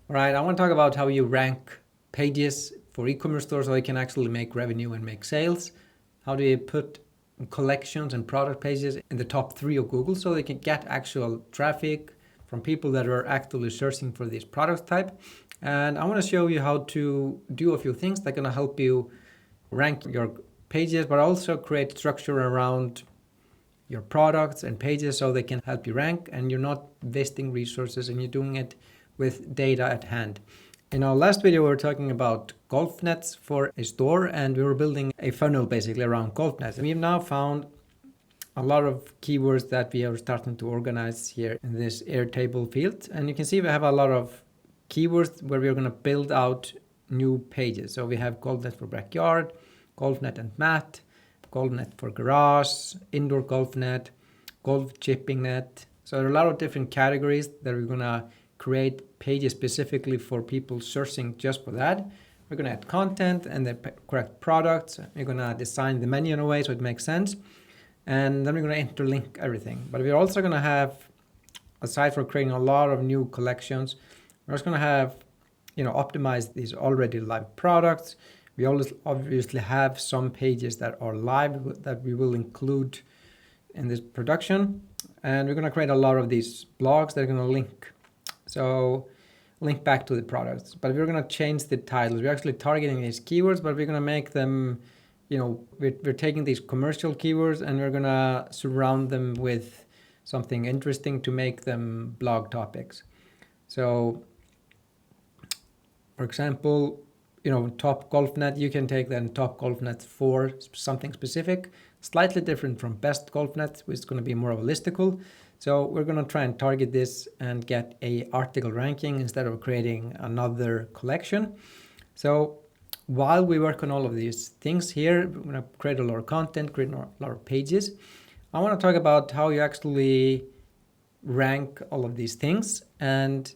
All right, I want to talk about how you rank pages for e-commerce stores so you can actually make revenue and make sales. How do you put collections and product pages in the top 3 of Google so they can get actual traffic from people that are actively searching for this product type. And I want to show you how to do a few things that are going to help you rank your pages, but also create structure around your products and pages so they can help you rank and you're not wasting resources and you're doing it with data at hand. In our last video, we were talking about golf nets for a store and we were building a funnel basically around golf nets. We've now found a lot of keywords that we are starting to organize here in this Airtable field. And you can see we have a lot of keywords where we're going to build out new pages. So we have golf net for backyard, golf net and mat, golf net for garage, indoor golf net, golf chipping net. So there are a lot of different categories that we're going to create pages specifically for people searching just for that. We're going to add content and the correct products. We're going to design the menu in a way so it makes sense. And then we're going to interlink everything. But we're also going to have, aside from creating a lot of new collections, we're also going to have, optimize these already live products. We always obviously have some pages that are live that we will include in this production. And we're going to create a lot of these blogs that are going to link back to the products. But we're going to change the titles. We're actually targeting these keywords, but we're going to make them, we're taking these commercial keywords and we're going to surround them with something interesting to make them blog topics. So, for example, top golf net, you can take then top golf net for something specific, slightly different from best golf net, which is going to be more of a listicle. So we're going to try and target this and get a article ranking instead of creating another collection. So while we work on all of these things here, we're going to create a lot of content, create a lot of pages. I want to talk about how you actually rank all of these things. And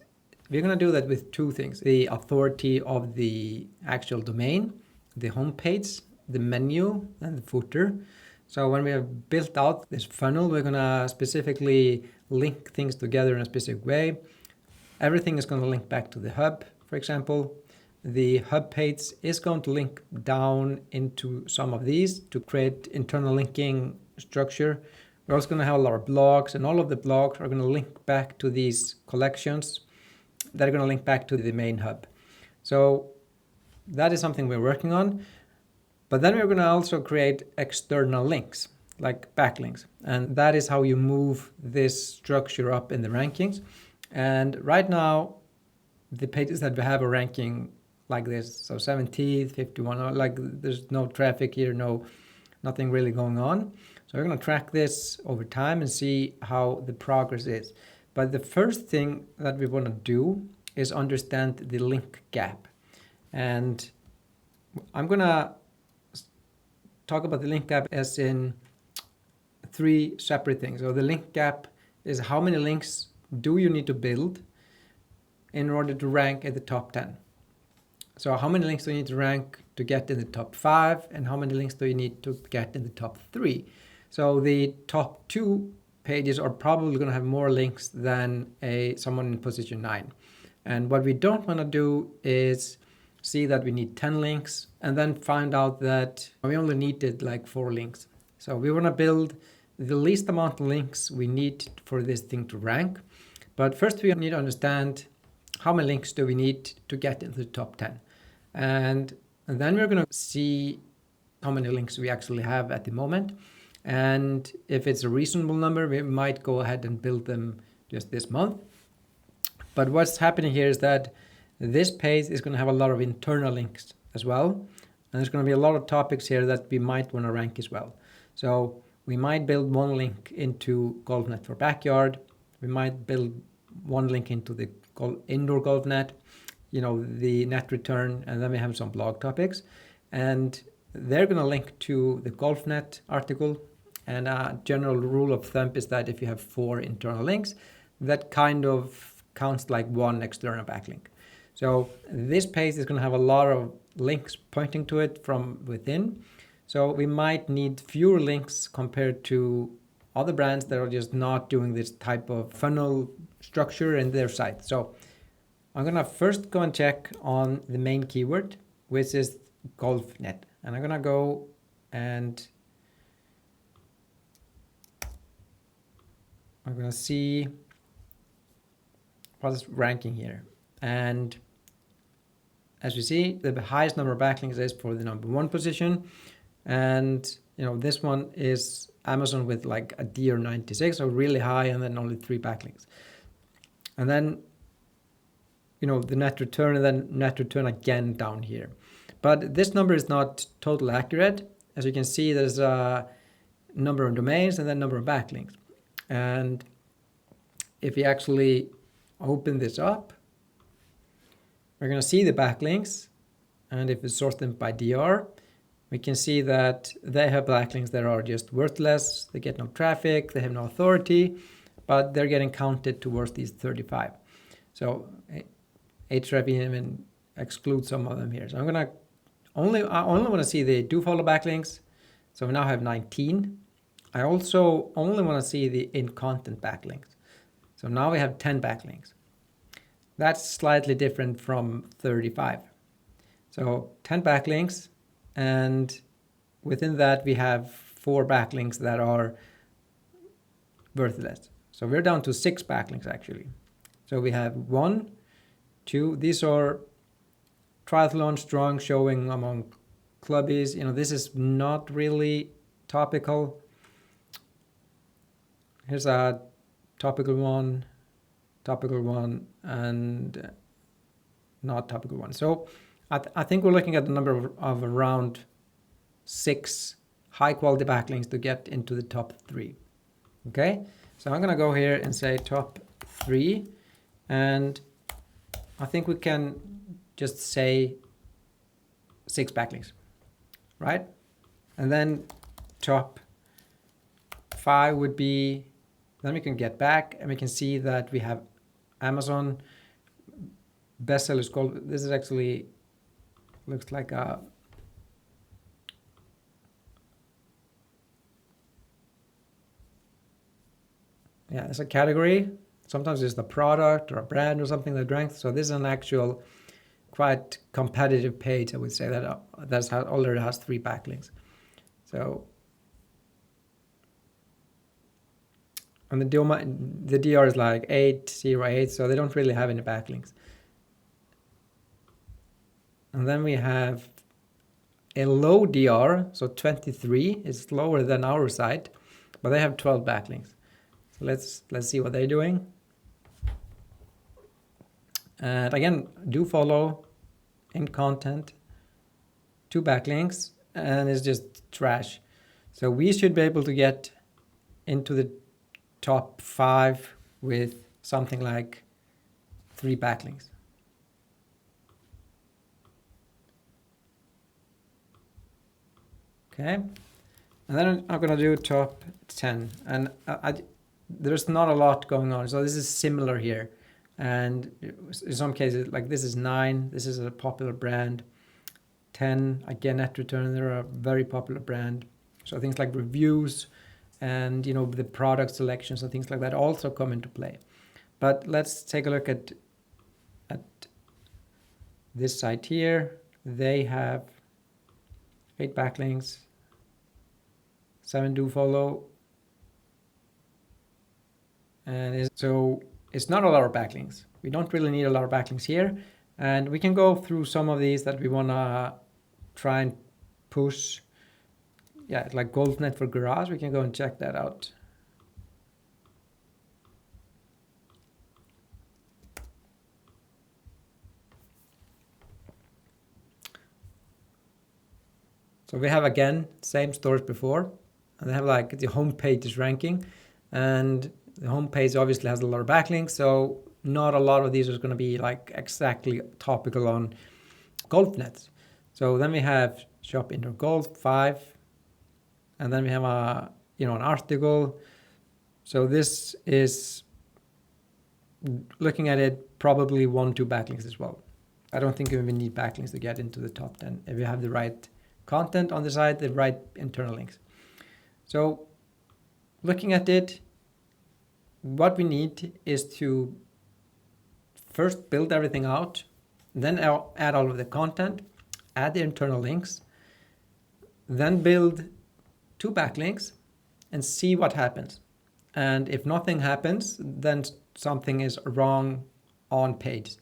we're going to do that with 2 things: the authority of the actual domain, the homepage, the menu, and the footer. So when we have built out this funnel, we're going to specifically link things together in a specific way. Everything is going to link back to the hub, for example. The hub page is going to link down into some of these to create internal linking structure. We're also going to have a lot of blogs, and all of the blogs are going to link back to these collections that are going to link back to the main hub. So that is something we're working on. But then we're going to also create external links, like backlinks. And that is how you move this structure up in the rankings. And right now, the pages that we have are ranking like this. So 17th, 51, like there's no traffic here, nothing really going on. So we're going to track this over time and see how the progress is. But the first thing that we want to do is understand the link gap. And I'm going to talk about the link gap as in 3 separate things. So the link gap is how many links do you need to build in order to rank at the top 10. So how many links do you need to rank to get in the top 5, and how many links do you need to get in the top 3? So the top 2 pages are probably going to have more links than someone in position 9. And what we don't want to do is see that we need 10 links and then find out that we only needed like 4 links. So we want to build the least amount of links we need for this thing to rank. But first we need to understand how many links do we need to get into the top 10. And then we're going to see how many links we actually have at the moment. And if it's a reasonable number, we might go ahead and build them just this month. But what's happening here is that this page is going to have a lot of internal links as well. And there's going to be a lot of topics here that we might want to rank as well. So we might build 1 link into golf net for backyard. We might build 1 link into the indoor golf net, the net return, and then we have some blog topics. And they're going to link to the golf net article. And a general rule of thumb is that if you have 4 internal links, that kind of counts like 1 external backlink. So this page is going to have a lot of links pointing to it from within. So we might need fewer links compared to other brands that are just not doing this type of funnel structure in their site. So I'm gonna first go and check on the main keyword, which is golf net. And I'm gonna go and I'm gonna see what is ranking here. And as you see, the highest number of backlinks is for the number 1 position. And this one is Amazon with like a DR 96, so really high, and then only 3 backlinks. And then the net return, and then net return again down here. But this number is not totally accurate. As you can see, there's a number of domains and then number of backlinks. And if we actually open this up, we're going to see the backlinks. And if we sort them by DR, we can see that they have backlinks that are just worthless. They get no traffic, they have no authority, but they're getting counted towards these 35. So Ahrefs even exclude some of them here. So I only want to see the do follow backlinks. So we now have 19. I also only want to see the in content backlinks. So now we have 10 backlinks. That's slightly different from 35. So 10 backlinks, and within that we have 4 backlinks that are worthless. So we're down to 6 backlinks actually. So we have 1, 2, these are triathlon strong showing among clubbies. This is not really topical. Here's a topical one, and not topical one. So I think we're looking at the number of around 6 high quality backlinks to get into the top 3. Okay, so I'm gonna go here and say top 3, and I think we can just say 6 backlinks, right? And then top 5 would be, then we can get back and we can see that we have Amazon bestsellers gold. This is actually looks like a it's a category. Sometimes it's the product or a brand or something that ranks. So this is an actual quite competitive page, I would say, that already has 3 backlinks. So, and the DR is like 808, so they don't really have any backlinks. And then we have a low DR, so 23 is lower than our site, but they have 12 backlinks. So let's see what they're doing. And again, do follow in content, 2 backlinks, and it's just trash. So we should be able to get into the top 5 with something like 3 backlinks. Okay, and then I'm gonna do top 10, and there's not a lot going on, so this is similar here. And in some cases, like this is 9, this is a popular brand. 10, again, net return, they're a very popular brand. So things like reviews and the product selections and things like that also come into play. But let's take a look at this site here. They have 8 backlinks, 7 do follow, and so it's not a lot of backlinks. We don't really need a lot of backlinks here. And we can go through some of these that we want to try and push. Yeah, like GolfNet for Garage. We can go and check that out. So we have, again, same stores before. And they have like the homepage is ranking. And the homepage obviously has a lot of backlinks, so not a lot of these are going to be like exactly topical on GolfNet. So then we have Shop Indoor Golf 5, and then we have an article. So this is, looking at it, probably 1-2 backlinks as well. I don't think we even need backlinks to get into the top 10 if you have the right content on the site, the right internal links. So looking at it, what we need is to first build everything out, then I'll add all of the content, add the internal links, then build 2 backlinks and see what happens. And if nothing happens, then something is wrong on page.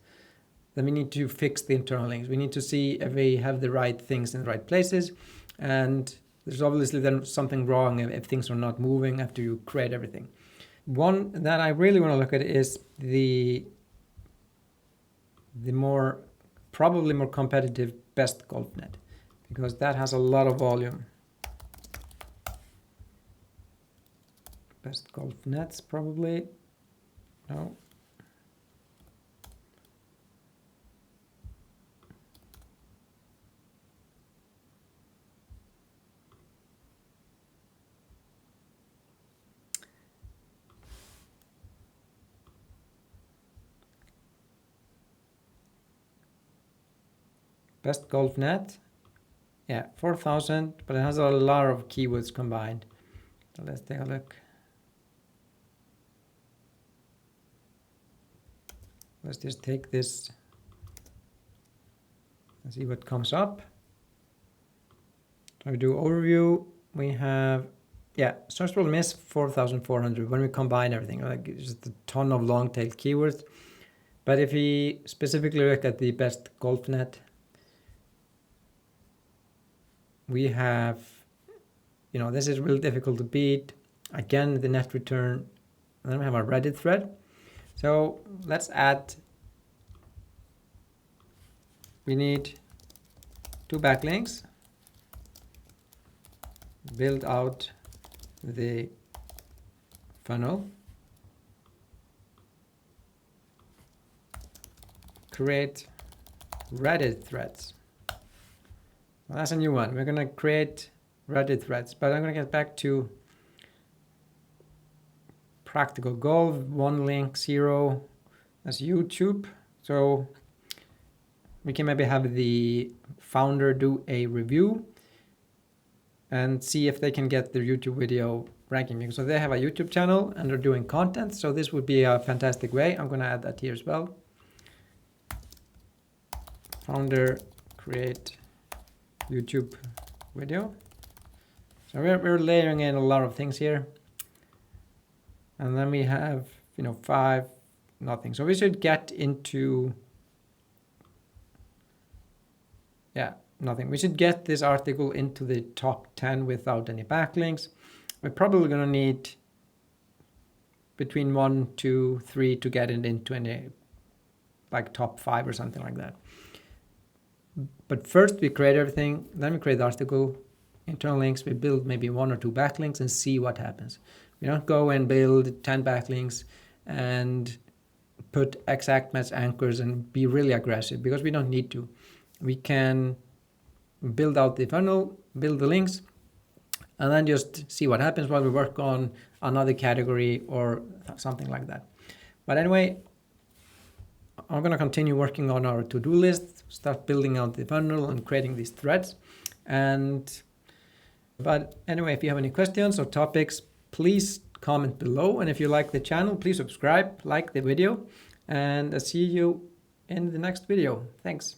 Then we need to fix the internal links. We need to see if we have the right things in the right places. And there's obviously then something wrong if things are not moving after you create everything. One that I really want to look at is the probably more competitive Best Golf Net, because that has a lot of volume. Best Golf Nets probably. No. Best Golf Net, yeah, 4,000, but it has a lot of keywords combined. So let's take a look. Let's just take this and see what comes up. So we do overview. We have, yeah, search will miss 4,400 when we combine everything. Like just a ton of long tail keywords. But if we specifically look at the Best Golf Net, we have, this is really difficult to beat. Again, the net return. And then we have a Reddit thread. So let's add, we need 2 backlinks, build out the funnel, create Reddit threads. Well, that's a new one. We're going to create Reddit threads, but I'm going to get back to practical golf, 1 link, 0 as YouTube. So we can maybe have the founder do a review and see if they can get their YouTube video ranking. So they have a YouTube channel and they're doing content. So this would be a fantastic way. I'm going to add that here as well. Founder create YouTube video. So we're layering in a lot of things here. And then we have, 5, nothing. So we should get into, nothing. We should get this article into the top 10 without any backlinks. We're probably going to need between 1, 2, 3 to get it into any, like top 5 or something like that. But first we create everything, then we create the article, internal links, we build maybe 1 or 2 backlinks and see what happens. We don't go and build 10 backlinks and put exact match anchors and be really aggressive, because we don't need to. We can build out the funnel, build the links, and then just see what happens while we work on another category or something like that. But anyway, I'm going to continue working on our to-do list, start building out the funnel and creating these threads. But anyway, if you have any questions or topics, please comment below. And if you like the channel, please subscribe, like the video, and I'll see you in the next video. Thanks.